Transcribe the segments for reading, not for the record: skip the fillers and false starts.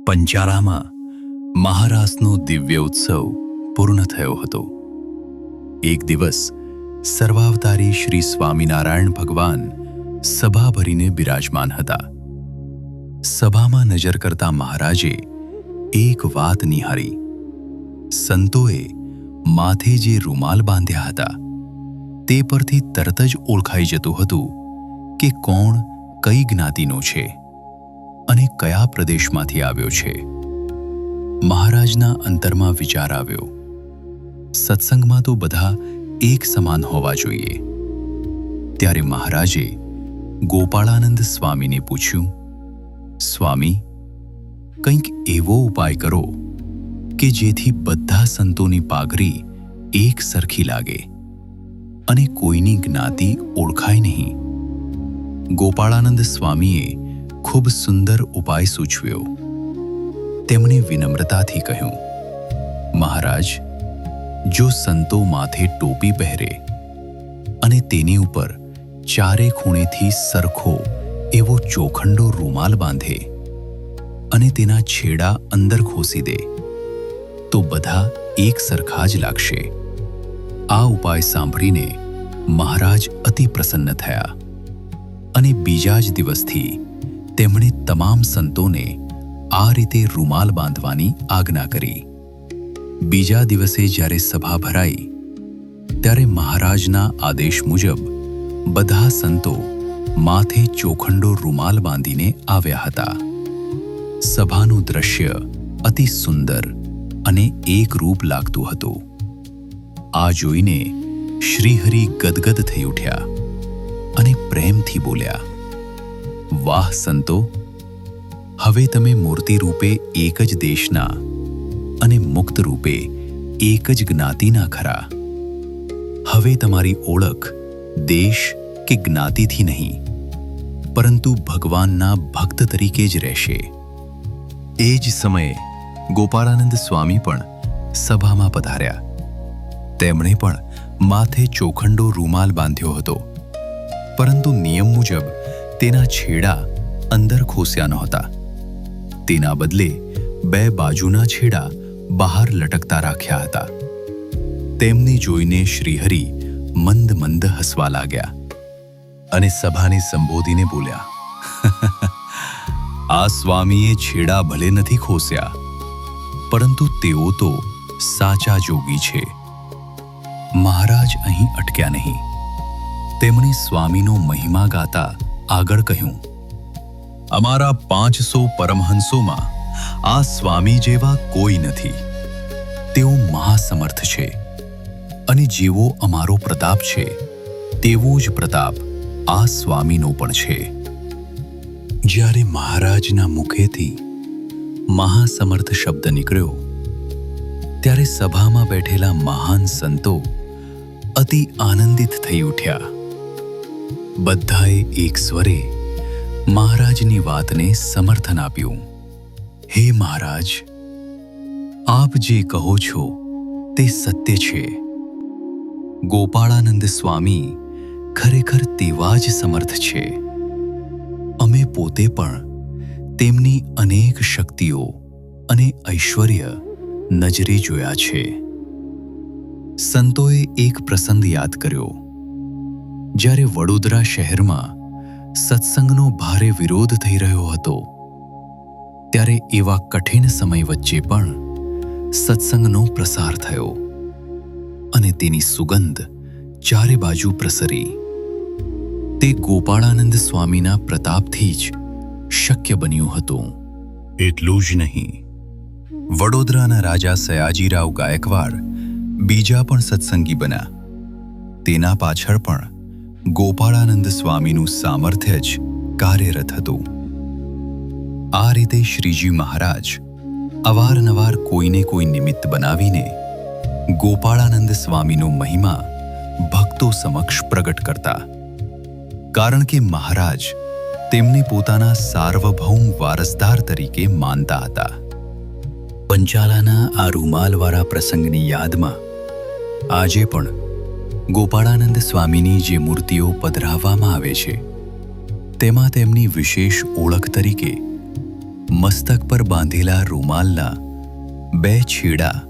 પંચાળામાં મહારાસનો દિવ્ય ઉત્સવ પૂર્ણ થયો હતો. એક દિવસ સર્વાવતારી શ્રી સ્વામિનારાયણ ભગવાન સભા ભરીને બિરાજમાન હતા. સભામાં નજર કરતા મહારાજે એક વાત નિહાળી. સંતોએ માથે જે રૂમાલ બાંધ્યા હતા તે પરથી તરત જ ઓળખાઈ જતું હતું કે કોણ કઈ જ્ઞાતિનો છે અને કયા પ્રદેશમાંથી આવ્યો છે. મહારાજના અંતરમાં વિચાર આવ્યો, સત્સંગમાં તો બધા એક સમાન હોવા જોઈએ. ત્યારે મહારાજે ગોપાળાનંદ સ્વામીને પૂછ્યું, સ્વામી, કંઈક એવો ઉપાય કરો કે જેથી બધા સંતોની પાઘરી એક સરખી લાગે અને કોઈની જ્ઞાતિ ઓળખાય નહીં. ગોપાળાનંદ સ્વામીએ ખૂબ સુંદર ઉપાય સૂચવ્યો. તેમણે વિનમ્રતાથી કહ્યું, મહારાજ, જો સંતો માથે ટોપી પહેરે અને તેની ઉપર ચારે ખૂણેથી સરખો એવો ચોખંડો રૂમાલ બાંધે અને તેના છેડા અંદર ખોસી દે તો બધા એક સરખા જ લાગશે. આ ઉપાય સાંભળીને મહારાજ અતિ પ્રસન્ન થયા અને બીજા જ દિવસથી તેમણે તમામ સંતોને આ રીતે રૂમાલ બાંધવાની આજ્ઞા કરી. બીજા દિવસે જ્યારે સભા ભરાઈ ત્યારે મહારાજના આદેશ મુજબ બધા સંતો માથે ચોખંડો રૂમાલ બાંધીને આવ્યા હતા. સભાનું દ્રશ્ય અતિ સુંદર અને એકરૂપ લાગતું હતું. આ જોઈને શ્રીહરિ ગદગદ થઈ ઉઠ્યા અને પ્રેમથી બોલ્યા, વાહ સંતો, હવે તમે મૂર્તિ રૂપે એક જ દેશના અને મુક્ત રૂપે એક જ જ્ઞાતિના ખરા. હવે તમારી ઓળખ દેશ કે જ્ઞાતિથી નહીં, પરંતુ ભગવાનના ભક્ત તરીકે જ રહેશે. એ જ સમયે ગોપાળાનંદ સ્વામી પણ સભામાં પધાર્યા. તેમણે પણ માથે ચોખંડો રૂમાલ બાંધ્યો હતો, પરંતુ નિયમ મુજબ તેના છેડા અંદર ખોસ્યા નહોતા. તેના બદલે બે બાજુના છેડા બહાર લટકતા રાખ્યા હતા. તેમને જોઈને શ્રીહરિ મંદ મંદ હસવા લાગ્યા અને સભાને સંબોધીને બોલ્યા, આ સ્વામીએ છેડા ભલે નથી ખોસ્યા, પરંતુ તેઓ તો સાચા જોગી છે. મહારાજ અહીં અટક્યા નહીં. તેમણે સ્વામીનો મહિમા ગાતા આગળ કહ્યું, અમારા 500 પરમહંસોમાં આ સ્વામી જેવા કોઈ નથી. તેઓ મહાસમર્થ છે અને જેવો અમારો પ્રતાપ છે તેવો જ પ્રતાપ આ સ્વામીનો પણ છે. જ્યારે મહારાજના મુખેથી મહાસમર્થ શબ્દ નીકળ્યો ત્યારે સભામાં બેઠેલા મહાન સંતો અતિ આનંદિત થઈ ઉઠ્યા. બધાએ એક સ્વરે મહારાજની વાતને સમર્થન આપ્યું. હે મહારાજ, આપ જે કહો છો તે સત્ય છે. ગોપાળાનંદ સ્વામી ખરેખર તેવા જ સમર્થ છે. અમે પોતે પણ તેમની અનેક શક્તિઓ અને ઐશ્વર્ય નજરે જોયા છે. સંતોએ એક પ્રસંગ યાદ કર્યો. જ્યારે વડોદરા શહેરમાં સત્સંગનો ભારે વિરોધ થઈ રહ્યો હતો ત્યારે એવા કઠિન સમય વચ્ચે પણ સત્સંગનો પ્રસાર થયો અને તેની સુગંધ ચારે બાજુ પ્રસરી. તે ગોપાળાનંદ સ્વામીના પ્રતાપથી જ શક્ય બન્યું હતું. એટલું જ નહીં, વડોદરાના રાજા સયાજીરાવ ગાયકવાડ બીજા પણ સત્સંગી બન્યા. તેના પાછળ પણ ગોપાળાનંદ સ્વામીનું સામર્થ્ય જ કાર્યરત હતું. આ રીતે શ્રીજી મહારાજ અવારનવાર કોઈને કોઈ નિમિત્ત બનાવીને ગોપાળાનંદ સ્વામીનો મહિમા ભક્તો સમક્ષ પ્રગટ કરતા. કારણ કે મહારાજ તેમને પોતાના સાર્વભૌમ વારસદાર તરીકે માનતા હતા. પંચાલાના આ રૂમાલવાળા પ્રસંગની યાદમાં આજે પણ ગોપાળાનંદ સ્વામીની જે મૂર્તિઓ પધરાવવામાં આવે છે તેમાં તેમની વિશેષ ઓળખ તરીકે મસ્તક પર બાંધેલા રૂમાલના બે છેડા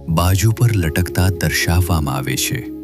બાજુ પર લટકતા દર્શાવવામાં આવે છે.